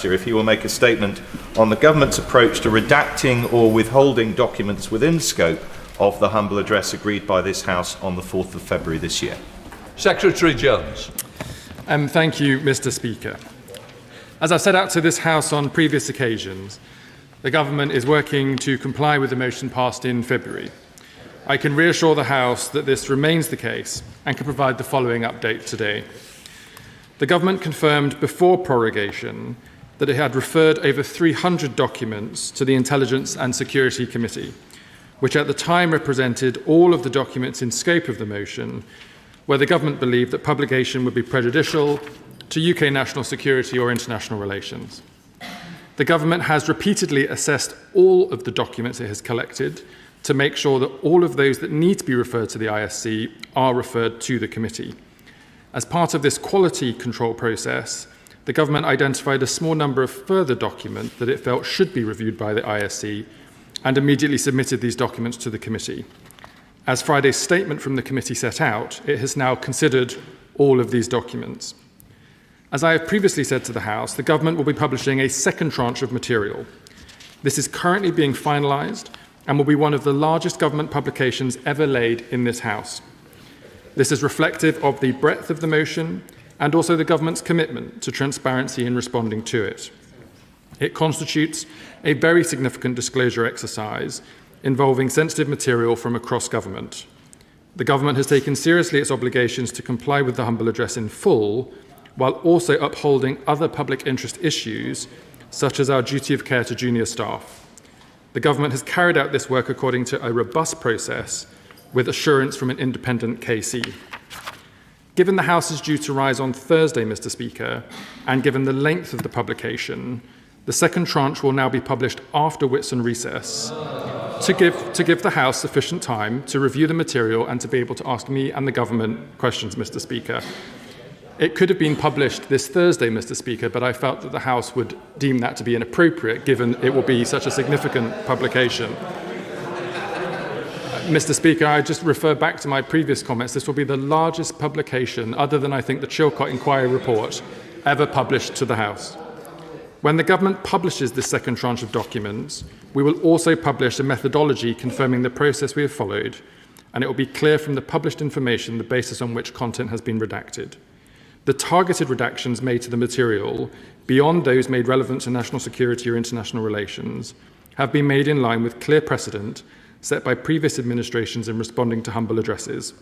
if he will make a statement on the government's approach to redacting or withholding documents within scope of the humble address agreed by this House on the 4th of February this year. Secretary Jones. Thank you, Mr. Speaker. As I've set out to this House on previous occasions, the government is working to comply with the motion passed in February. I can reassure the House that this remains the case and can provide the following update today. The government confirmed before prorogation that it had referred over 300 documents to the Intelligence and Security Committee, which at the time represented all of the documents in scope of the motion, where the government believed that publication would be prejudicial to UK national security or international relations. The government has repeatedly assessed all of the documents it has collected to make sure that all of those that need to be referred to the ISC are referred to the committee. As part of this quality control process, the government identified a small number of further documents that it felt should be reviewed by the ISC and immediately submitted these documents to the committee. As Friday's statement from the committee set out, it has now considered all of these documents. As I have previously said to the House, the government will be publishing a second tranche of material. This is currently being finalised and will be one of the largest government publications ever laid in this House. This is reflective of the breadth of the motion and also the government's commitment to transparency in responding to it. It constitutes a very significant disclosure exercise involving sensitive material from across government. The government has taken seriously its obligations to comply with the humble address in full, while also upholding other public interest issues, such as our duty of care to junior staff. The government has carried out this work according to a robust process, with assurance from an independent KC. Given the House is due to rise on Thursday, Mr. Speaker, and given the length of the publication, the second tranche will now be published after Whitsun recess to give the House sufficient time to review the material and to be able to ask me and the government questions, Mr. Speaker. It could have been published this Thursday, Mr. Speaker, but I felt that the House would deem that to be inappropriate, given it will be such a significant publication. Mr. Speaker, I just refer back to my previous comments. This will be the largest publication, other than I think the Chilcot Inquiry report, ever published to the House. When the government publishes this second tranche of documents, we will also publish a methodology confirming the process we have followed, and it will be clear from the published information the basis on which content has been redacted. The targeted redactions made to the material, beyond those made relevant to national security or international relations, have been made in line with clear precedent set by previous administrations in responding to humble addresses.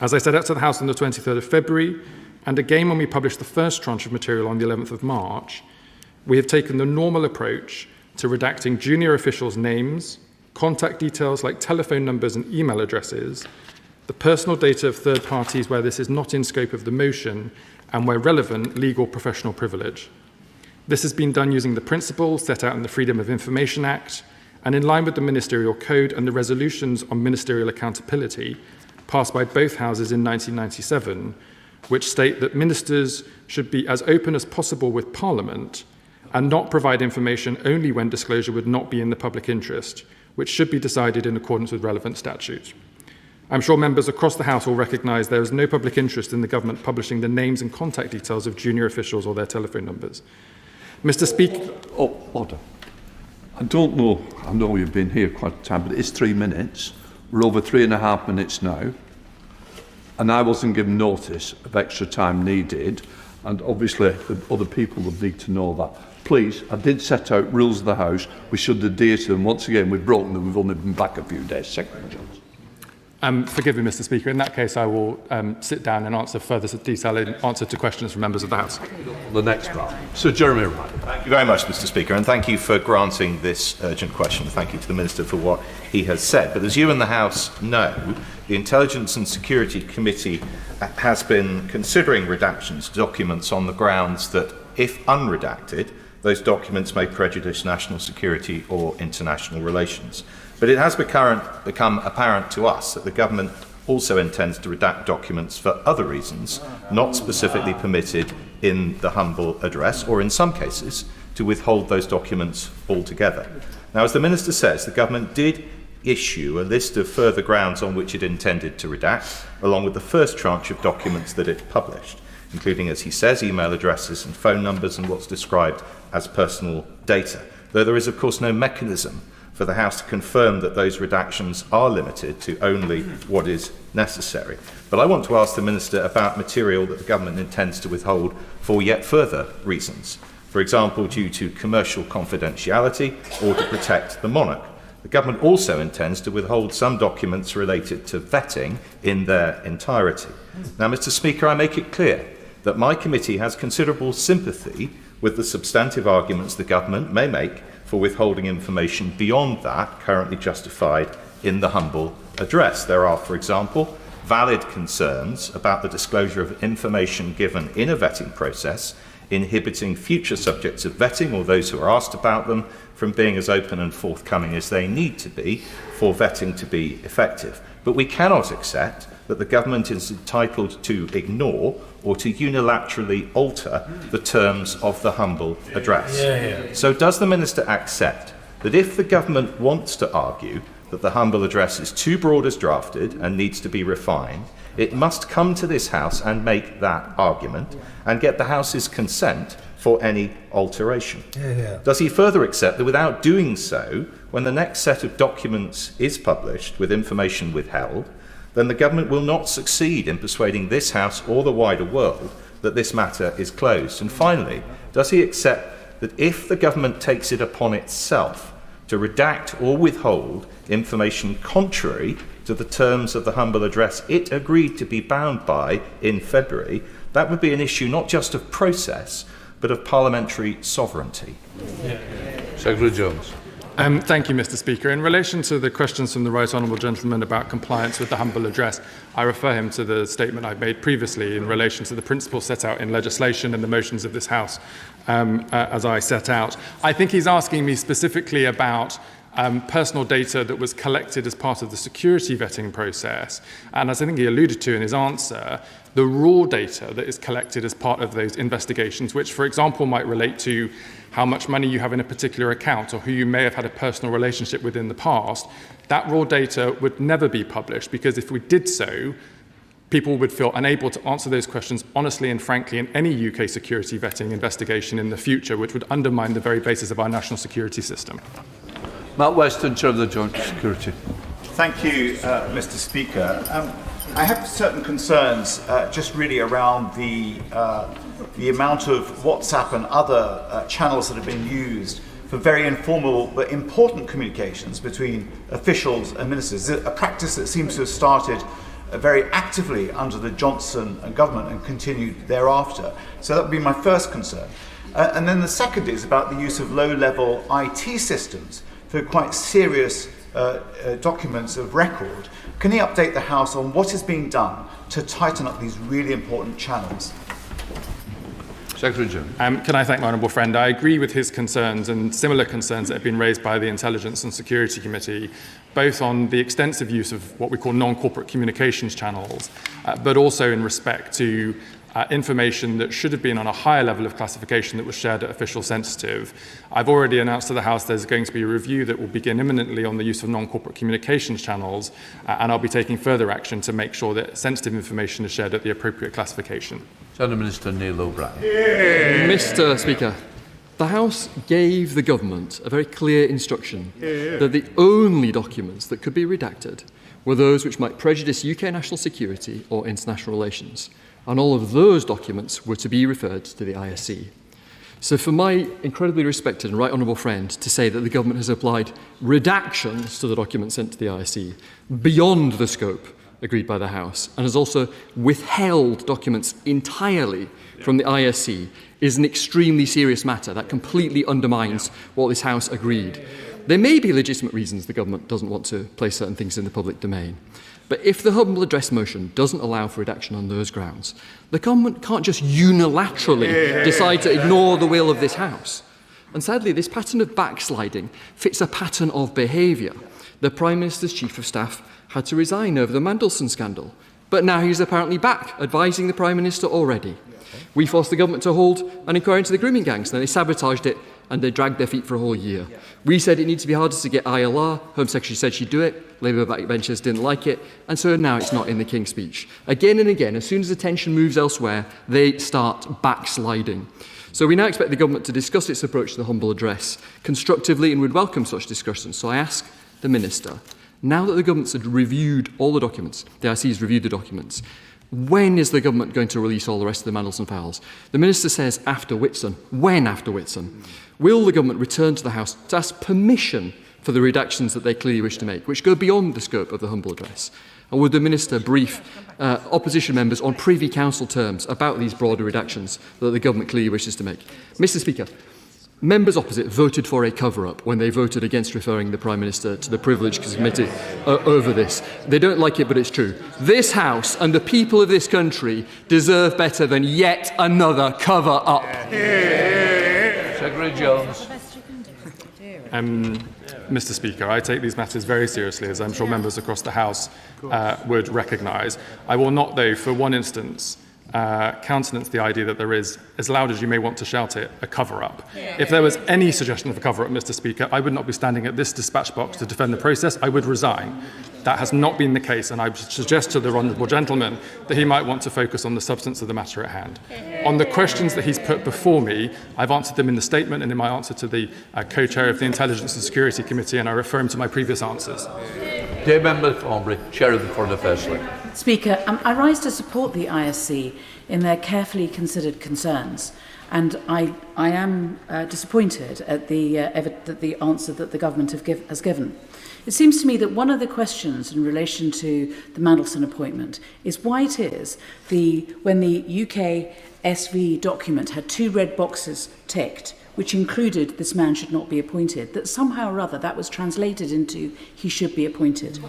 As I set out to the House on the 23rd of February, and again when we published the first tranche of material on the 11th of March, we have taken the normal approach to redacting junior officials' names, contact details like telephone numbers and email addresses, the personal data of third parties where this is not in scope of the motion, and where relevant, legal professional privilege. This has been done using the principles set out in the Freedom of Information Act, and in line with the Ministerial Code and the resolutions on ministerial accountability passed by both houses in 1997, which state that ministers should be as open as possible with Parliament and not provide information only when disclosure would not be in the public interest, which should be decided in accordance with relevant statute. I'm sure members across the House will recognise there is no public interest in the government publishing the names and contact details of junior officials or their telephone numbers. Mr. Speaker... Order. I don't know, I know you've been here quite a time, but it's 3 minutes. We're over 3.5 minutes now. And I wasn't given notice of extra time needed. And obviously, the other people would need to know that. Please, I did set out rules of the House. We should adhere to them. Once again, we've broken them. We've only been back a few days. Secretary Jones. Forgive me, Mr. Speaker. In that case, I will sit down and answer further detail in answer to questions from members of the House. The next part. Sir Jeremy Ryan. Thank you very much, Mr. Speaker, and thank you for granting this urgent question. Thank you to the Minister for what he has said. But as you and the House know, the Intelligence and Security Committee has been considering redactions to documents on the grounds that, if unredacted, those documents may prejudice national security or international relations. But it has become apparent to us that the government also intends to redact documents for other reasons, not specifically permitted in the humble address, or in some cases, to withhold those documents altogether. Now, as the Minister says, the government did issue a list of further grounds on which it intended to redact, along with the first tranche of documents that it published, including, as he says, email addresses and phone numbers and what's described as personal data, though there is of course no mechanism for the House to confirm that those redactions are limited to only what is necessary. But I want to ask the Minister about material that the government intends to withhold for yet further reasons. For example, due to commercial confidentiality or to protect the monarch. The government also intends to withhold some documents related to vetting in their entirety. Now, Mr. Speaker, I make it clear that my committee has considerable sympathy with the substantive arguments the government may make for withholding information beyond that currently justified in the humble address. There are, for example, valid concerns about the disclosure of information given in a vetting process, inhibiting future subjects of vetting or those who are asked about them from being as open and forthcoming as they need to be for vetting to be effective. But we cannot accept that the government is entitled to ignore or to unilaterally alter the terms of the humble address. So does the Minister accept that if the government wants to argue that the humble address is too broad as drafted and needs to be refined, it must come to this House and make that argument and get the House's consent for any alteration? Does he further accept that without doing so, when the next set of documents is published with information withheld, then the government will not succeed in persuading this House or the wider world that this matter is closed? And finally, does he accept that if the government takes it upon itself to redact or withhold information contrary to the terms of the humble address it agreed to be bound by in February, that would be an issue not just of process, but of parliamentary sovereignty? Secretary Jones. Thank you, Mr. Speaker. In relation to the questions from the Right Honourable Gentleman about compliance with the humble address, I refer him to the statement I've made previously in relation to the principles set out in legislation and the motions of this House as I set out. I think he's asking me specifically about personal data that was collected as part of the security vetting process. And as I think he alluded to in his answer, the raw data that is collected as part of those investigations, which, for example, might relate to how much money you have in a particular account or who you may have had a personal relationship with in the past, that raw data would never be published, because if we did so, people would feel unable to answer those questions honestly and frankly in any UK security vetting investigation in the future, which would undermine the very basis of our national security system. Matt Weston, Chair of the Joint Security. Thank you, Mr. Speaker. I have certain concerns just really around the amount of WhatsApp and other channels that have been used for very informal but important communications between officials and ministers, a practice that seems to have started very actively under the Johnson government and continued thereafter. So that would be my first concern. And then the second is about the use of low-level IT systems for quite serious documents of record. Can he update the House on what is being done to tighten up these really important channels? Secretary General. Can I thank my honourable friend? I agree with his concerns and similar concerns that have been raised by the Intelligence and Security Committee, both on the extensive use of what we call non-corporate communications channels, but also in respect to information that should have been on a higher level of classification that was shared at official sensitive. I've already announced to the House there's going to be a review that will begin imminently on the use of non-corporate communications channels, and I'll be taking further action to make sure that sensitive information is shared at the appropriate classification. Senator Minister Neil O'Brien. Mr. Speaker, the House gave the government a very clear instruction that the only documents that could be redacted were those which might prejudice UK national security or international relations. And all of those documents were to be referred to the ISC. So for my incredibly respected and right honourable friend to say that the government has applied redactions to the documents sent to the ISC beyond the scope agreed by the House and has also withheld documents entirely from the ISC is an extremely serious matter that completely undermines what this House agreed. There may be legitimate reasons the government doesn't want to place certain things in the public domain. But if the humble address motion doesn't allow for redaction on those grounds, the government can't just unilaterally decide to ignore the will of this House. And sadly, this pattern of backsliding fits a pattern of behaviour. The Prime Minister's Chief of Staff had to resign over the Mandelson scandal, but now he's apparently back, advising the Prime Minister already. We forced the government to hold an inquiry into the grooming gangs, and they sabotaged it, and they dragged their feet for a whole year. We said it needs to be harder to get ILR. Home Secretary said she'd do it. Labour backbenchers didn't like it. And so now it's not in the King's Speech. Again and again, as soon as attention moves elsewhere, they start backsliding. So we now expect the government to discuss its approach to the humble address constructively, and would welcome such discussions. So I ask the Minister, now that the government's had reviewed all the documents, the IC has reviewed the documents, when is the government going to release all the rest of the Mandelson files? The Minister says after Whitsun. When after Whitsun? Will the government return to the House to ask permission for the redactions that they clearly wish to make, which go beyond the scope of the humble address? And would the Minister brief opposition members on Privy Council terms about these broader redactions that the government clearly wishes to make? Mr. Speaker, members opposite voted for a cover-up when they voted against referring the Prime Minister to the Privileged Committee over this. They don't like it, but it's true. This House and the people of this country deserve better than yet another cover-up. Secretary Jones. Mr. Speaker, I take these matters very seriously, as I'm sure members across the House would recognise. I will not, though, for one instance, countenance the idea that there is, as loud as you may want to shout it, a cover-up. If there was any suggestion of a cover-up, Mr. Speaker, I would not be standing at this dispatch box to defend the process. I would resign. That has not been the case, and I would suggest to the honourable gentleman that he might want to focus on the substance of the matter at hand. On the questions that he's put before me, I've answered them in the statement and in my answer to the co-chair of the Intelligence and Security Committee, and I refer him to my previous answers. Dear Member Thornbury, Chair of the Foreign Affairs Select. Speaker, I rise to support the ISC in their carefully considered concerns, and I am disappointed at the answer that the government has given. It seems to me that one of the questions in relation to the Mandelson appointment is why it is when the UK SV document had 2 red boxes ticked, which included this man should not be appointed, that somehow or other that was translated into he should be appointed.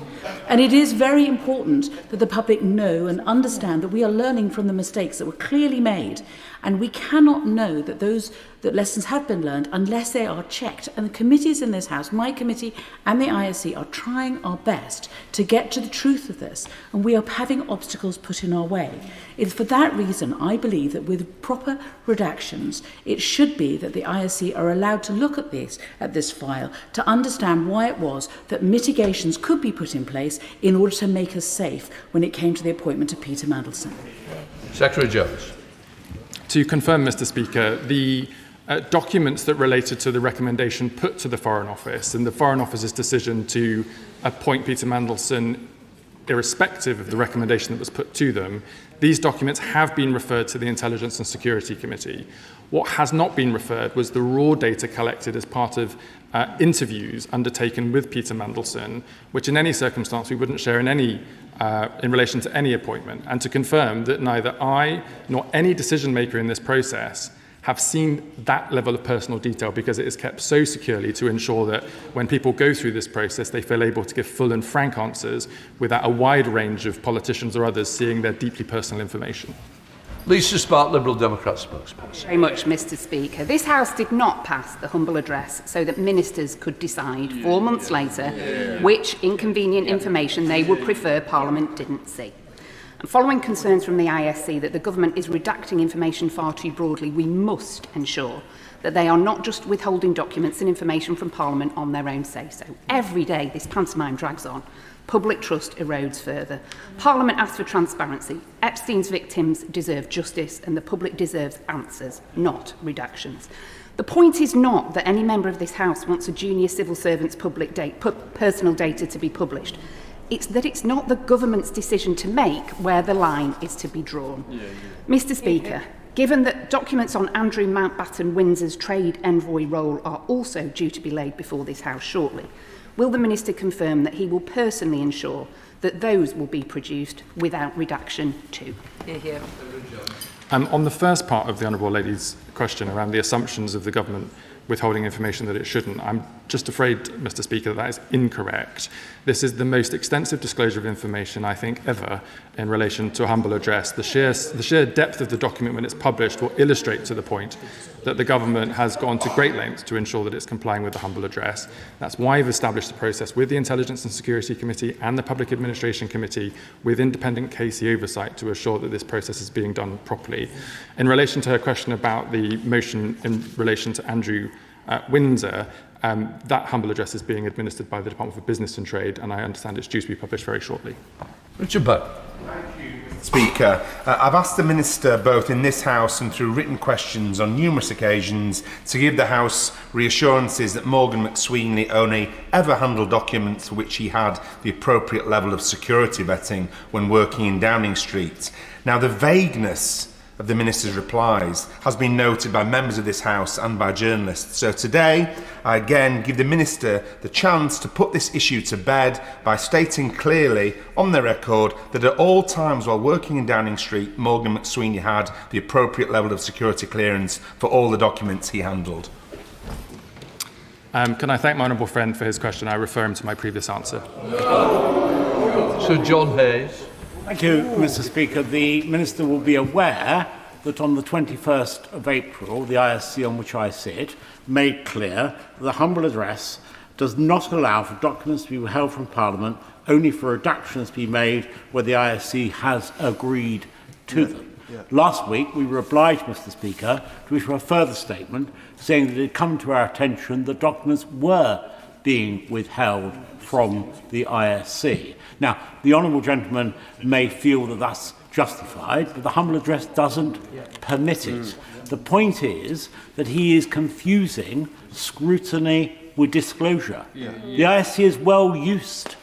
And it is very important that the public know and understand that we are learning from the mistakes that were clearly made, and we cannot know that that lessons have been learned unless they are checked. And the committees in this House, my committee and the ISC, are trying our best to get to the truth of this, and we are having obstacles put in our way. It's for that reason I believe that with proper redactions, it should be that the ISC are allowed to look at this file to understand why it was that mitigations could be put in place in order to make us safe when it came to the appointment of Peter Mandelson. Secretary Jones. To confirm, Mr. Speaker, the documents that related to the recommendation put to the Foreign Office and the Foreign Office's decision to appoint Peter Mandelson irrespective of the recommendation that was put to them, these documents have been referred to the Intelligence and Security Committee. What has not been referred was the raw data collected as part of interviews undertaken with Peter Mandelson, which in any circumstance we wouldn't share in relation to any appointment, and to confirm that neither I nor any decision maker in this process have seen that level of personal detail, because it is kept so securely to ensure that when people go through this process, they feel able to give full and frank answers without a wide range of politicians or others seeing their deeply personal information. Lisa Spark, Liberal Democrat spokesperson. Very much, Mr. Speaker. This House did not pass the humble address so that ministers could decide 4 months later which inconvenient information they would prefer Parliament didn't see. And following concerns from the ISC that the government is redacting information far too broadly, we must ensure that they are not just withholding documents and information from Parliament on their own say-so. Every day this pantomime drags on. Public trust erodes further. Parliament asks for transparency. Epstein's victims deserve justice, and the public deserves answers, not redactions. The point is not that any member of this House wants a junior civil servant's personal data to be published. It's that it's not the government's decision to make where the line is to be drawn. Mr. Speaker, given that documents on Andrew Mountbatten Windsor's trade envoy role are also due to be laid before this House shortly, will the Minister confirm that he will personally ensure that those will be produced without redaction too? On the first part of the Honourable Lady's question around the assumptions of the government withholding information that it shouldn't, I'm just afraid, Mr. Speaker, that is incorrect. This is the most extensive disclosure of information, I think, ever in relation to a humble address. The sheer depth of the document when it's published will illustrate to the point that the government has gone to great lengths to ensure that it's complying with the humble address. That's why we've established the process with the Intelligence and Security Committee and the Public Administration Committee with independent KC oversight to assure that this process is being done properly. In relation to her question about the motion in relation to Andrew Windsor, that humble address is being administered by the Department for Business and Trade, and I understand it's due to be published very shortly. Richard Buck. Thank you, Mr. Speaker. I've asked the Minister, both in this House and through written questions on numerous occasions, to give the House reassurances that Morgan McSweeney only ever handled documents for which he had the appropriate level of security vetting when working in Downing Street. Now, the vagueness of the Minister's replies has been noted by members of this House and by journalists. So today, I again give the Minister the chance to put this issue to bed by stating clearly on the record that at all times while working in Downing Street, Morgan McSweeney had the appropriate level of security clearance for all the documents he handled. Can I thank my honourable friend for his question? I refer him to my previous answer. Sir John Hayes. Thank you, Mr. Speaker. The Minister will be aware that on the 21st of April, the ISC on which I sit made clear that the humble address does not allow for documents to be withheld from Parliament, only for redactions to be made where the ISC has agreed to them. Last week, we were obliged, Mr. Speaker, to issue a further statement saying that it had come to our attention that documents were being withheld from the ISC. Now, the honourable gentleman may feel that that's justified, but the humble address doesn't permit it. The point is that he is confusing scrutiny with disclosure. The ISC is well used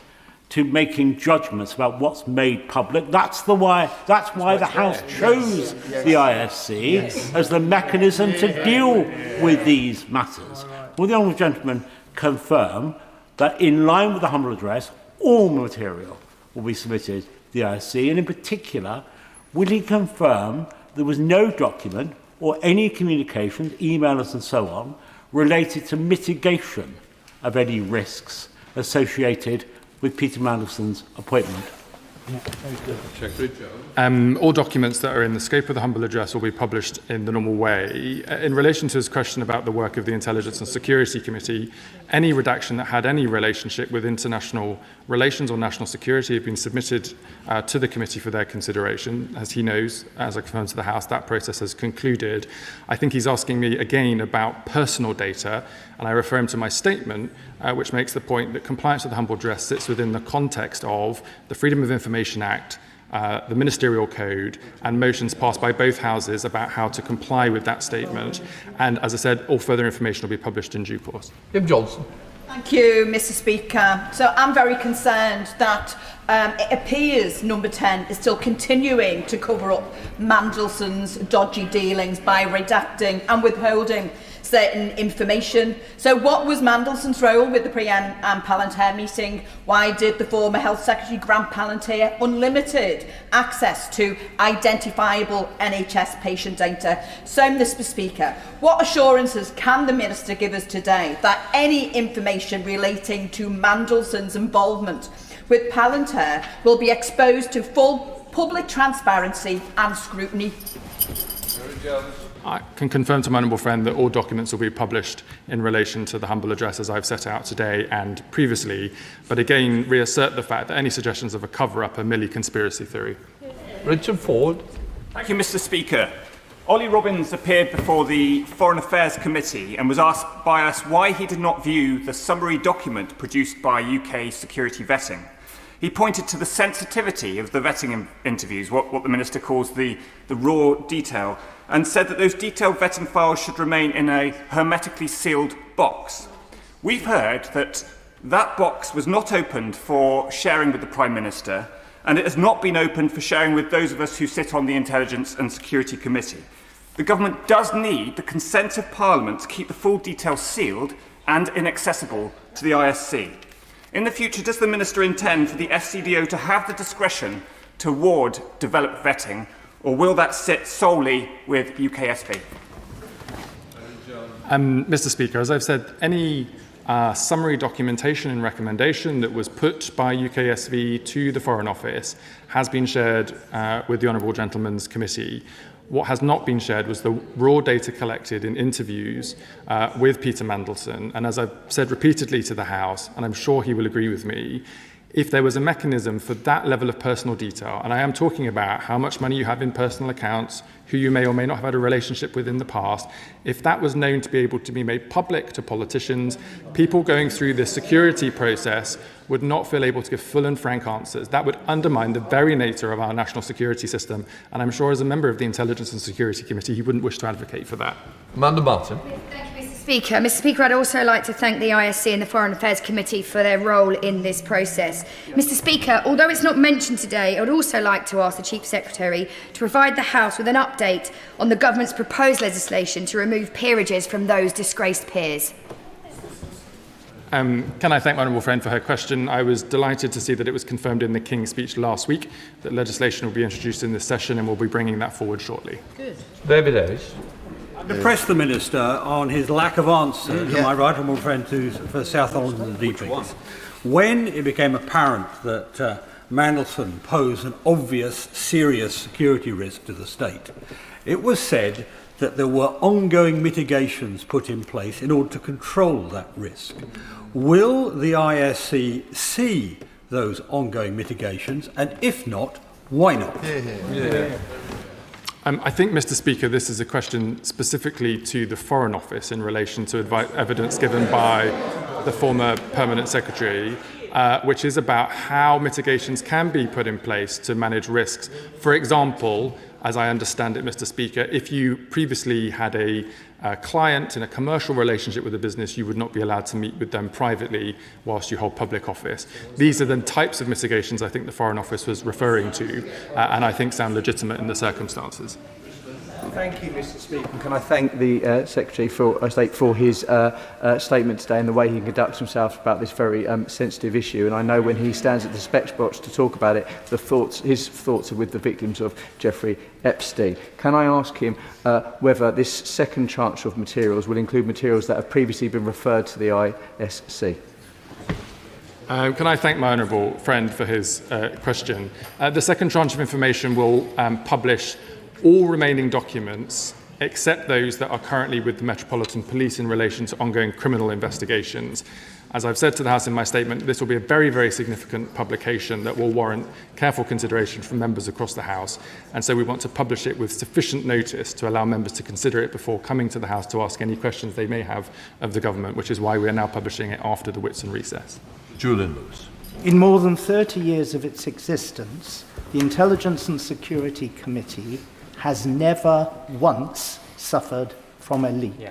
to making judgments about what's made public. That's why the House chose the ISC as the mechanism to deal with these matters. Will the honourable gentleman confirm that in line with the humble address, all material will be submitted to the ISC, and in particular, will he confirm there was no document or any communications, emailers and so on, related to mitigation of any risks associated with Peter Mandelson's appointment? All documents that are in the scope of the humble address will be published in the normal way. In relation to his question about the work of the Intelligence and Security Committee, any redaction that had any relationship with international relations or national security have been submitted to the committee for their consideration. As he knows, as I confirmed to the House, that process has concluded. I think he's asking me again about personal data, and I refer him to my statement, which makes the point that compliance with the humble address sits within the context of the Freedom of Information Act, the Ministerial Code, and motions passed by both houses about how to comply with that statement. And as I said, all further information will be published in due course. Jim Johnson. Thank you, Mr. Speaker. So I'm very concerned that it appears Number 10 is still continuing to cover up Mandelson's dodgy dealings by redacting and withholding certain information. So what was Mandelson's role with the pre-Anne Palantir meeting? Why did the former Health Secretary grant Palantir unlimited access to identifiable NHS patient data? So, Mr. Speaker, what assurances can the Minister give us today that any information relating to Mandelson's involvement with Palantir will be exposed to full public transparency and scrutiny? I can confirm to my honourable friend that all documents will be published in relation to the humble address as I've set out today and previously, but again reassert the fact that any suggestions of a cover-up are merely conspiracy theory. Richard Ford. Thank you, Mr. Speaker. Ollie Robbins appeared before the Foreign Affairs Committee and was asked by us why he did not view the summary document produced by UK security vetting. He pointed to the sensitivity of the vetting interviews, what the Minister calls the raw detail, and said that those detailed vetting files should remain in a hermetically sealed box. We've heard that that box was not opened for sharing with the Prime Minister, and it has not been opened for sharing with those of us who sit on the Intelligence and Security Committee. The government does need the consent of Parliament to keep the full details sealed and inaccessible to the ISC. In the future, does the Minister intend for the FCDO to have the discretion to award developed vetting, or will that sit solely with UKSV? Mr. Speaker, as I've said, any summary documentation and recommendation that was put by UKSV to the Foreign Office has been shared with the Honourable Gentleman's Committee. What has not been shared was the raw data collected in interviews with Peter Mandelson. And as I've said repeatedly to the House, and I'm sure he will agree with me, if there was a mechanism for that level of personal detail, and I am talking about how much money you have in personal accounts, who you may or may not have had a relationship with in the past, if that was known to be able to be made public to politicians, people going through the security process would not feel able to give full and frank answers. That would undermine the very nature of our national security system, and I'm sure as a member of the Intelligence and Security Committee, he wouldn't wish to advocate for that. Amanda Martin. Thank you, Mr. Speaker. Mr. Speaker, I'd also like to thank the ISC and the Foreign Affairs Committee for their role in this process. Mr. Speaker, although it's not mentioned today, I would also like to ask the Chief Secretary to provide the House with an update on the government's proposed legislation to remove peerages from those disgraced peers. Can I thank my honourable friend for her question? I was delighted to see that it was confirmed in the King's speech last week that legislation will be introduced in this session, and we'll be bringing that forward shortly. Good. David Ellis. To press the Minister on his lack of answer to my right honourable friend for South Holland and the Deepings. When it became apparent that Mandelson posed an obvious, serious security risk to the state, it was said that there were ongoing mitigations put in place in order to control that risk. Will the ISC see those ongoing mitigations, and if not, why not? I think, Mr. Speaker, this is a question specifically to the Foreign Office in relation to evidence given by the former Permanent Secretary, which is about how mitigations can be put in place to manage risks. For example, as I understand it, Mr. Speaker, if you previously had a client in a commercial relationship with a business, you would not be allowed to meet with them privately whilst you hold public office. These are the types of mitigations I think the Foreign Office was referring to, and I think sound legitimate in the circumstances. Thank you, Mr. Speaker. Can I thank the Secretary for his statement today and the way he conducts himself about this very sensitive issue. And I know when he stands at the speech box to talk about it, his thoughts are with the victims of Jeffrey Epstein. Can I ask him whether this second tranche of materials will include materials that have previously been referred to the ISC? Can I thank my honourable friend for his question? The second tranche of information will publish all remaining documents except those that are currently with the Metropolitan Police in relation to ongoing criminal investigations. As I've said to the House in my statement, this will be a very, very significant publication that will warrant careful consideration from members across the House, and so we want to publish it with sufficient notice to allow members to consider it before coming to the House to ask any questions they may have of the government, which is why we are now publishing it after the Whitsun recess. Julian Lewis. In more than 30 years of its existence, the Intelligence and Security Committee has never once suffered from a leak.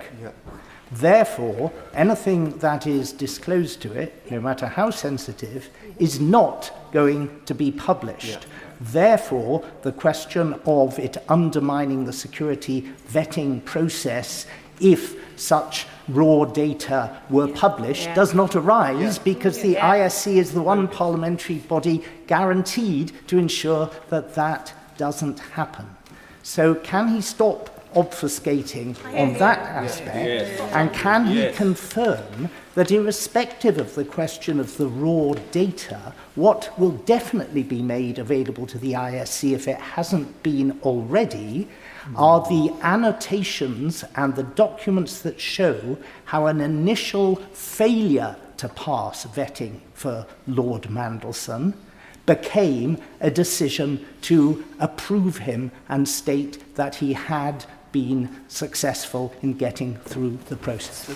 Therefore, anything that is disclosed to it, no matter how sensitive, is not going to be published. Therefore, the question of it undermining the security vetting process, if such raw data were published, does not arise because the ISC is the one parliamentary body guaranteed to ensure that that doesn't happen. So can he stop obfuscating on that aspect, and can he confirm that irrespective of the question of the raw data, what will definitely be made available to the ISC if it hasn't been already are the annotations and the documents that show how an initial failure to pass vetting for Lord Mandelson became a decision to approve him and state that he had been successful in getting through the process.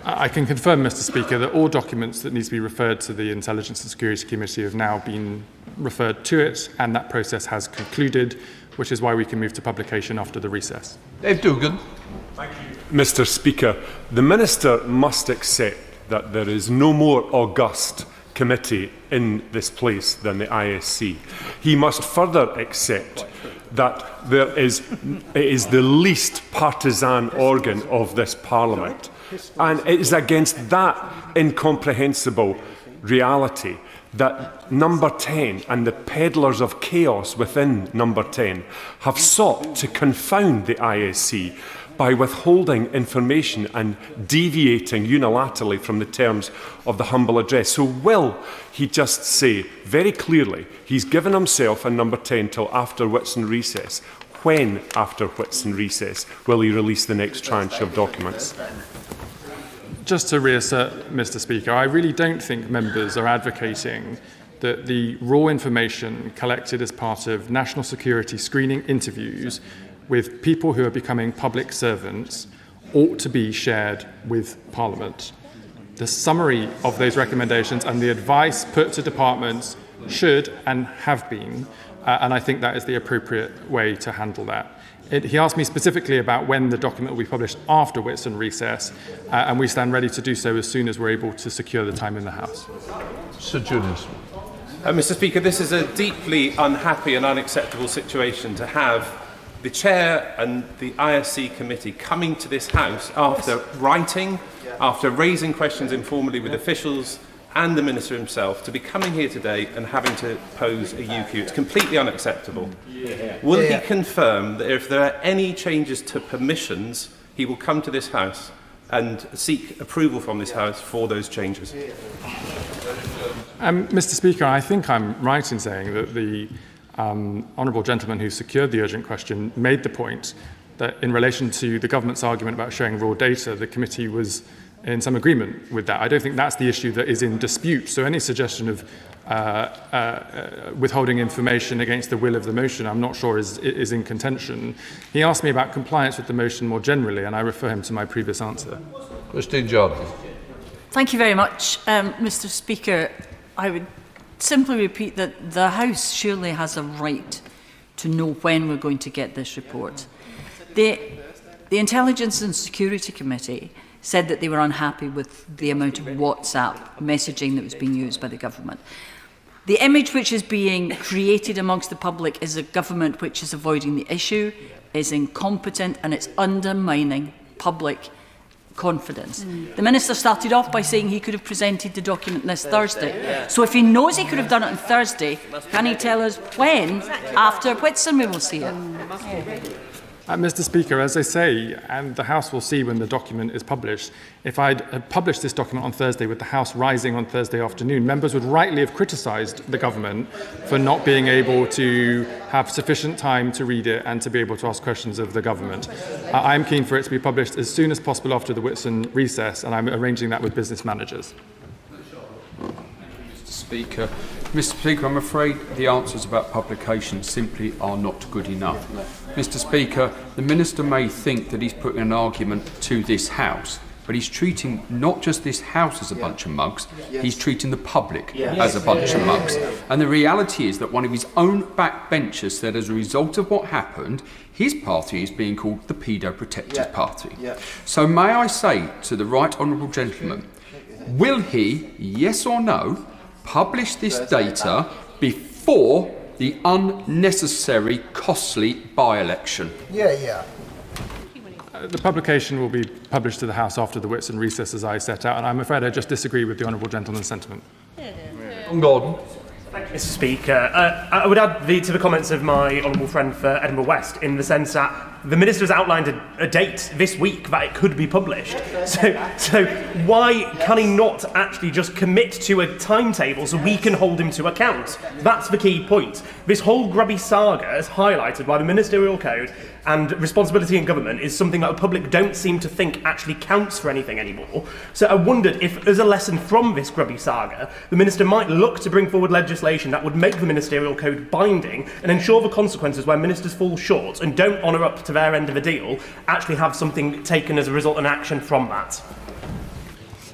I can confirm, Mr. Speaker, that all documents that need to be referred to the Intelligence and Security Committee have now been referred to it, and that process has concluded, which is why we can move to publication after the recess. Dave Dugan. Thank you. Mr. Speaker, the Minister must accept that there is no more august committee in this place than the ISC. He must further accept that it is the least partisan organ of this Parliament. And it is against that incomprehensible reality that Number 10 and the peddlers of chaos within Number 10 have sought to confound the ISC by withholding information and deviating unilaterally from the terms of the humble address. So will he just say very clearly he's given himself and Number 10 till after Whitsun recess? When after Whitsun recess will he release the next tranche of documents? Just to reassert, Mr. Speaker, I really don't think members are advocating that the raw information collected as part of national security screening interviews with people who are becoming public servants ought to be shared with Parliament. The summary of those recommendations and the advice put to departments should and have been, and I think that is the appropriate way to handle that. He asked me specifically about when the document will be published after Whitsun recess, and we stand ready to do so as soon as we're able to secure the time in the House. Sir Julius. Mr. Speaker, this is a deeply unhappy and unacceptable situation to have the Chair and the ISC Committee coming to this House after writing, after raising questions informally with officials and the Minister himself, to be coming here today and having to pose a UQ. It's completely unacceptable. Will he confirm that if there are any changes to permissions, he will come to this House and seek approval from this House for those changes? Mr. Speaker, I think I'm right in saying that the honourable gentleman who secured the urgent question made the point that in relation to the government's argument about sharing raw data, the committee was in some agreement with that. I don't think that's the issue that is in dispute. So any suggestion of withholding information against the will of the motion, I'm not sure is in contention. He asked me about compliance with the motion more generally, and I refer him to my previous answer. Christine Jordan. Thank you very much, Mr. Speaker. I would simply repeat that the House surely has a right to know when we're going to get this report. The Intelligence and Security Committee said that they were unhappy with the amount of WhatsApp messaging that was being used by the government. The image which is being created amongst the public is a government which is avoiding the issue, is incompetent, and it's undermining public confidence. The Minister started off by saying he could have presented the document this Thursday. So if he knows he could have done it on Thursday, can he tell us when, after Whitsun, we will see it? Mr. Speaker, as I say, and the House will see when the document is published, if I'd published this document on Thursday with the House rising on Thursday afternoon, members would rightly have criticised the government for not being able to have sufficient time to read it and to be able to ask questions of the government. I'm keen for it to be published as soon as possible after the Whitsun recess, and I'm arranging that with business managers. Mr. Speaker, I'm afraid the answers about publication simply are not good enough. Mr. Speaker, the Minister may think that he's putting an argument to this House, but he's treating not just this House as a bunch of mugs, he's treating the public as a bunch of mugs. And the reality is that one of his own backbenchers said as a result of what happened, his party is being called the Pedo Protectors Party. So may I say to the right honourable gentleman, will he, yes or no, publish this data before the unnecessary, costly by-election? The publication will be published to the House after the Whitsun recess, as I set out, and I'm afraid I just disagree with the honourable gentleman's sentiment. Gordon. Thank you, Mr. Speaker. I would add to the comments of my honourable friend for Edinburgh West, in the sense that the Minister has outlined a date this week that it could be published. So why can he not actually just commit to a timetable so we can hold him to account? That's the key point. This whole grubby saga, as highlighted by the Ministerial Code and responsibility in government, is something that the public don't seem to think actually counts for anything anymore. So I wondered if, as a lesson from this grubby saga, the Minister might look to bring forward legislation that would make the Ministerial Code binding and ensure the consequences where ministers fall short and don't honour up to their end of a deal actually have something taken as a result and action from that.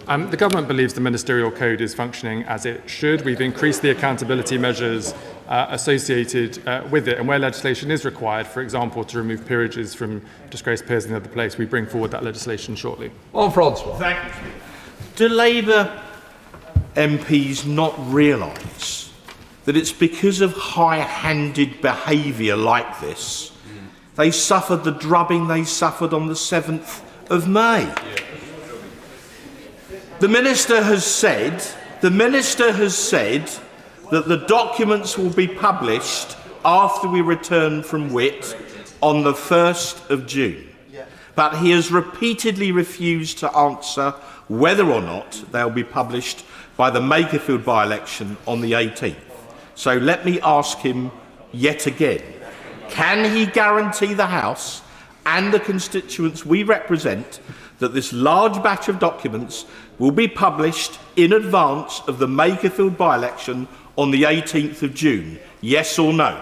The government believes the ministerial code is functioning as it should. We've increased the accountability measures associated with it, and where legislation is required, for example, to remove peerages from disgraced peers in the other place, we bring forward that legislation shortly. Francois. Thank you. Do Labour MPs not realise that it's because of high-handed behaviour like this they suffered the drubbing they suffered on the 7th of May? The Minister has said that the documents will be published after we return from Whit on the 1st of June. But he has repeatedly refused to answer whether or not they'll be published by the Makerfield by-election on the 18th. So let me ask him yet again. Can he guarantee the House and the constituents we represent that this large batch of documents will be published in advance of the Makerfield by-election on the 18th of June? Yes or no?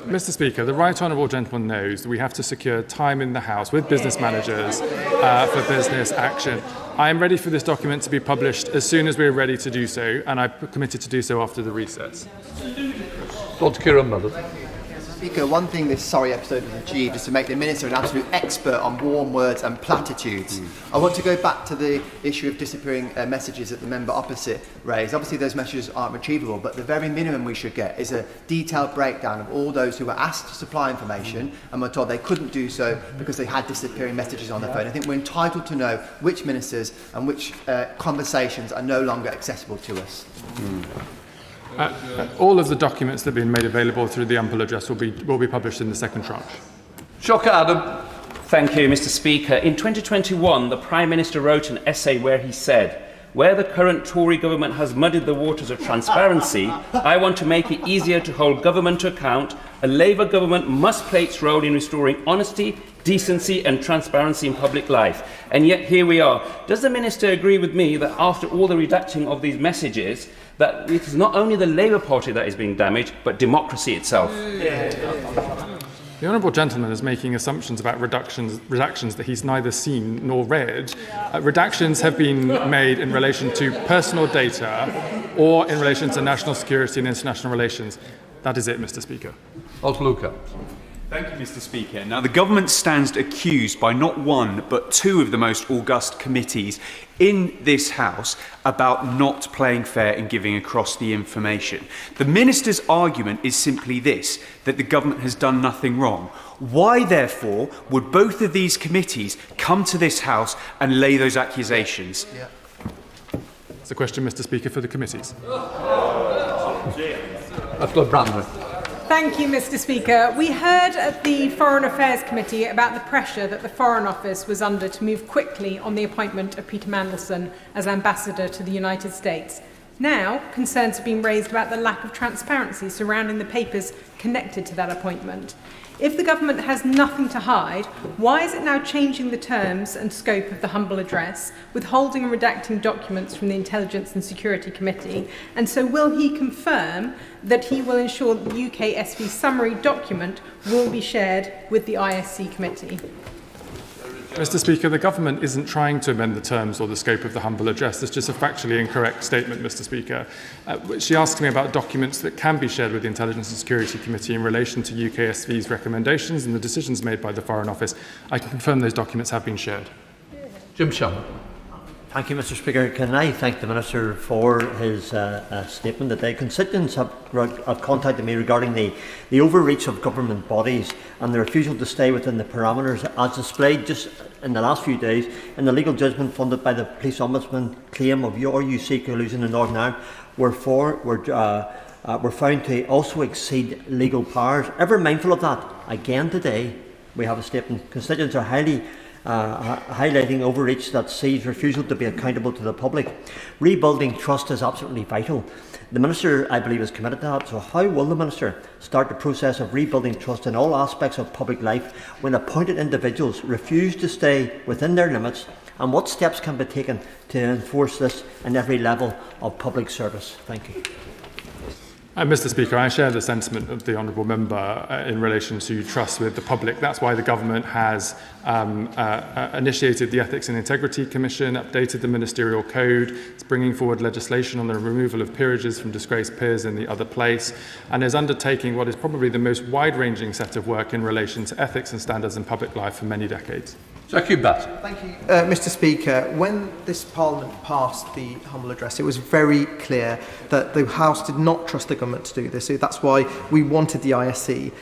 Mr. Speaker, the right honourable gentleman knows that we have to secure time in the House with business managers for business action. I am ready for this document to be published as soon as we are ready to do so, and I'm committed to do so after the recess. Speaker, one thing this sorry episode has achieved is to make the Minister an absolute expert on warm words and platitudes. I want to go back to the issue of disappearing messages that the member opposite raised. Obviously those messages aren't retrievable, but the very minimum we should get is a detailed breakdown of all those who were asked to supply information and were told they couldn't do so because they had disappearing messages on their phone. I think we're entitled to know which ministers and which conversations are no longer accessible to us. All of the documents that have been made available through the ample address will be published in the second tranche. Shocker Adam. Thank you, Mr. Speaker. In 2021, the Prime Minister wrote an essay where he said, "Where the current Tory government has muddied the waters of transparency, I want to make it easier to hold government to account. A Labour government must play its role in restoring honesty, decency and transparency in public life." And yet here we are. Does the Minister agree with me that after all the redacting of these messages, that it is not only the Labour Party that is being damaged, but democracy itself? The honourable gentleman is making assumptions about redactions that he's neither seen nor read. Redactions have been made in relation to personal data or in relation to national security and international relations. That is it, Mr. Speaker. Luca. Thank you, Mr. Speaker. Now, the government stands accused by not one, but two of the most august committees in this House about not playing fair and giving across the information. The Minister's argument is simply this, that the government has done nothing wrong. Why, therefore, would both of these committees come to this House and lay those accusations? It's a question, Mr. Speaker, for the committees. Thank you, Mr. Speaker. We heard at the Foreign Affairs Committee about the pressure that the Foreign Office was under to move quickly on the appointment of Peter Mandelson as Ambassador to the United States. Now, concerns have been raised about the lack of transparency surrounding the papers connected to that appointment. If the government has nothing to hide, why is it now changing the terms and scope of the humble address, withholding and redacting documents from the Intelligence and Security Committee? And so will he confirm that he will ensure that the UKSV summary document will be shared with the ISC Committee? Mr. Speaker, the government isn't trying to amend the terms or the scope of the humble address. It's just a factually incorrect statement, Mr. Speaker. She asked me about documents that can be shared with the Intelligence and Security Committee in relation to UKSV's recommendations and the decisions made by the Foreign Office. I can confirm those documents have been shared. Jim Sherman. Thank you, Mr. Speaker. Can I thank the Minister for his statement today? Constituents have contacted me regarding the overreach of government bodies and the refusal to stay within the parameters as displayed just in the last few days in the legal judgment funded by the Police Ombudsman claim of RUC collusion in Northern Ireland were found to also exceed legal powers. Ever mindful of that, again today we have a statement. Constituents are highlighting overreach that sees refusal to be accountable to the public. Rebuilding trust is absolutely vital. The Minister, I believe, is committed to that. So how will the Minister start the process of rebuilding trust in all aspects of public life when appointed individuals refuse to stay within their limits, and what steps can be taken to enforce this in every level of public service? Thank you. Mr. Speaker, I share the sentiment of the honourable member in relation to trust with the public. That's why the government has initiated the Ethics and Integrity Commission, updated the Ministerial Code, it's bringing forward legislation on the removal of peerages from disgraced peers in the other place, and is undertaking what is probably the most wide-ranging set of work in relation to ethics and standards in public life for many decades. Thank you, Mr. Speaker. When this Parliament passed the humble address, it was very clear that the House did not trust the government to do this. So that's why we wanted the ISC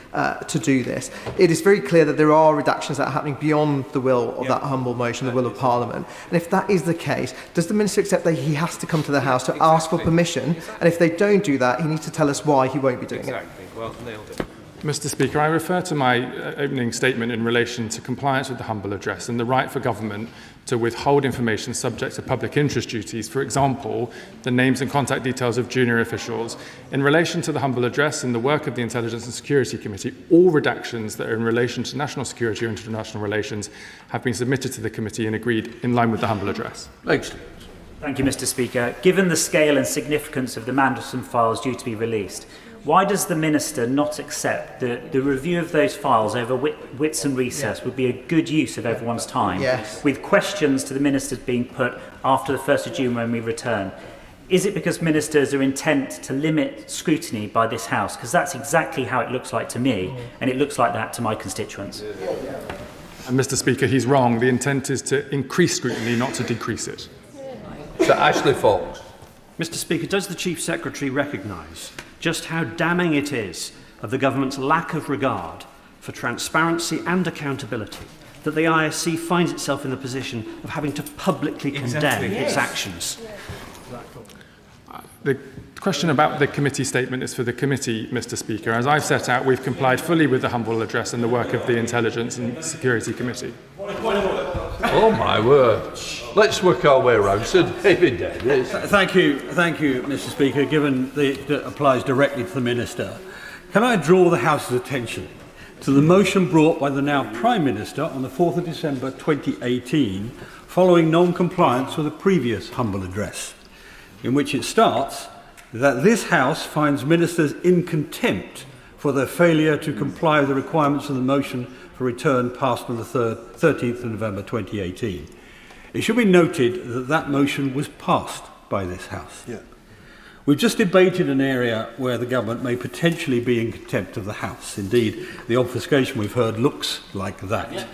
to do this. It is very clear that there are redactions that are happening beyond the will of that humble motion, the will of Parliament. And if that is the case, does the Minister accept that he has to come to the House to ask for permission? And if they don't do that, he needs to tell us why he won't be doing it. Well, nailed it. Mr. Speaker, I refer to my opening statement in relation to compliance with the humble address and the right for government to withhold information subject to public interest duties, for example, the names and contact details of junior officials. In relation to the humble address and the work of the Intelligence and Security Committee, all redactions that are in relation to national security or international relations have been submitted to the committee and agreed in line with the humble address. Thank you, Mr. Speaker. Given the scale and significance of the Mandelson files due to be released, why does the Minister not accept that the review of those files over wits and recess would be a good use of everyone's time, with questions to the Ministers being put after the 1st of June when we return? Is it because Ministers are intent to limit scrutiny by this House? Because that's exactly how it looks like to me, and it looks like that to my constituents. And Mr. Speaker, he's wrong. The intent is to increase scrutiny, not to decrease it. Sir Ashley Fox. Mr. Speaker, does the Chief Secretary recognise just how damning it is of the government's lack of regard for transparency and accountability that the ISC finds itself in the position of having to publicly condemn its actions? The question about the committee statement is for the committee, Mr. Speaker. As I've set out, we've complied fully with the humble address and the work of the Intelligence and Security Committee. Oh my word. Let's work our way around. Sir David Davies. Thank you, Mr. Speaker. Given that it applies directly to the Minister, can I draw the House's attention to the motion brought by the now Prime Minister on the 4th of December 2018 following non-compliance with a previous humble address, in which it starts that this House finds ministers in contempt for their failure to comply with the requirements of the motion for return passed on the 13th of November 2018. It should be noted that that motion was passed by this House. We've just debated an area where the government may potentially be in contempt of the House. Indeed, the obfuscation we've heard looks like that.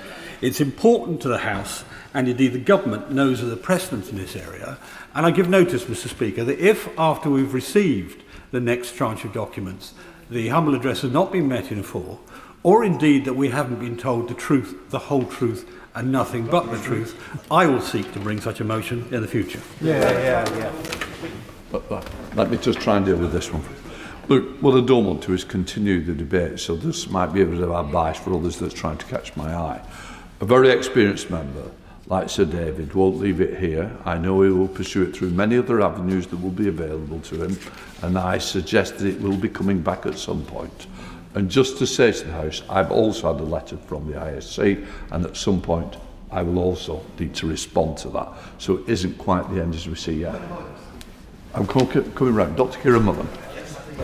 It's important to the House, and indeed the government knows of the precedent in this area, and I give notice, Mr. Speaker, that if after we've received the next tranche of documents, the humble address has not been met in full, or indeed that we haven't been told the truth, the whole truth, and nothing but the truth, I will seek to bring such a motion in the future. But let me just try and deal with this one. Look, what I don't want to is continue the debate, so this might be a bit of advice for others that's trying to catch my eye. A very experienced member, like Sir David, won't leave it here. I know he will pursue it through many other avenues that will be available to him, and I suggest that it will be coming back at some point. And just to say to the House, I've also had a letter from the ISC, and at some point I will also need to respond to that. So it isn't quite the end as we see yet. I'm coming round. Dr. Kieran Mullen.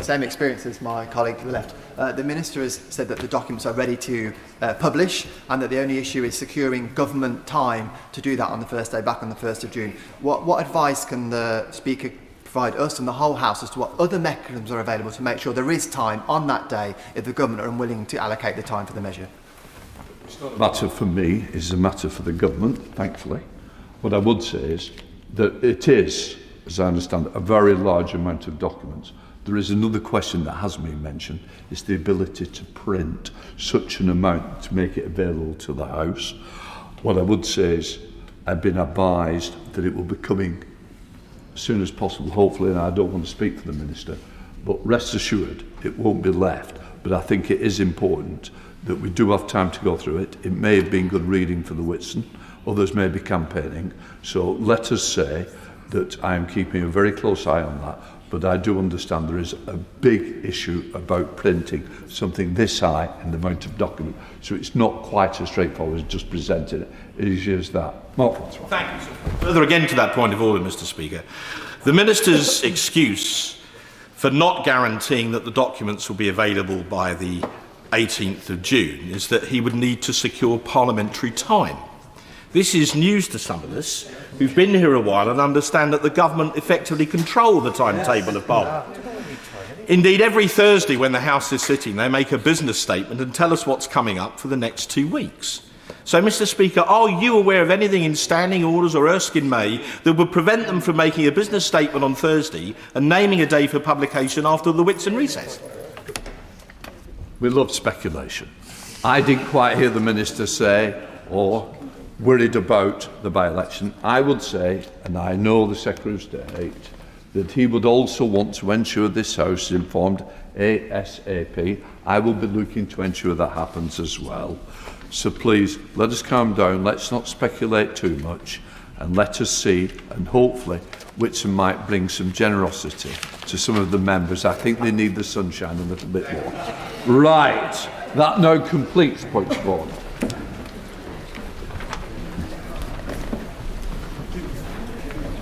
Same experience as my colleague to the left. The Minister has said that the documents are ready to publish, and that the only issue is securing government time to do that on the first day back on the 1st of June. What advice can the Speaker provide us and the whole House as to what other mechanisms are available to make sure there is time on that day if the government are unwilling to allocate the time for the measure? It's not a matter for me, it's a matter for the government, thankfully. What I would say is that it is, as I understand it, a very large amount of documents. There is another question that has been mentioned, is the ability to print such an amount to make it available to the House. What I would say is I've been advised that it will be coming as soon as possible, hopefully, and I don't want to speak for the Minister, but rest assured it won't be left. But I think it is important that we do have time to go through it. It may have been good reading for the Whitson, others may be campaigning, so let us say that I am keeping a very close eye on that, but I do understand there is a big issue about printing something this high in the amount of document, so it's not quite as straightforward as just presenting it. It is just that. Mark Francois. Thank you, sir. Further again to that point of order, Mr. Speaker. The Minister's excuse for not guaranteeing that the documents will be available by the 18th of June is that he would need to secure parliamentary time. This is news to some of us who've been here a while and understand that the government effectively control the timetable of Parliament. Indeed, every Thursday when the House is sitting, they make a business statement and tell us what's coming up for the next 2 weeks. So, Mr. Speaker, are you aware of anything in standing orders or Erskine May that would prevent them from making a business statement on Thursday and naming a day for publication after the Whitsun recess? We love speculation. I didn't quite hear the Minister say, or worried about the by-election. I would say, and I know the Secretary of State, that he would also want to ensure this House is informed ASAP. I will be looking to ensure that happens as well. So please, let us calm down, let's not speculate too much, and let us see, and hopefully Whitson might bring some generosity to some of the members. I think they need the sunshine a little bit more. Right, that now completes points of order.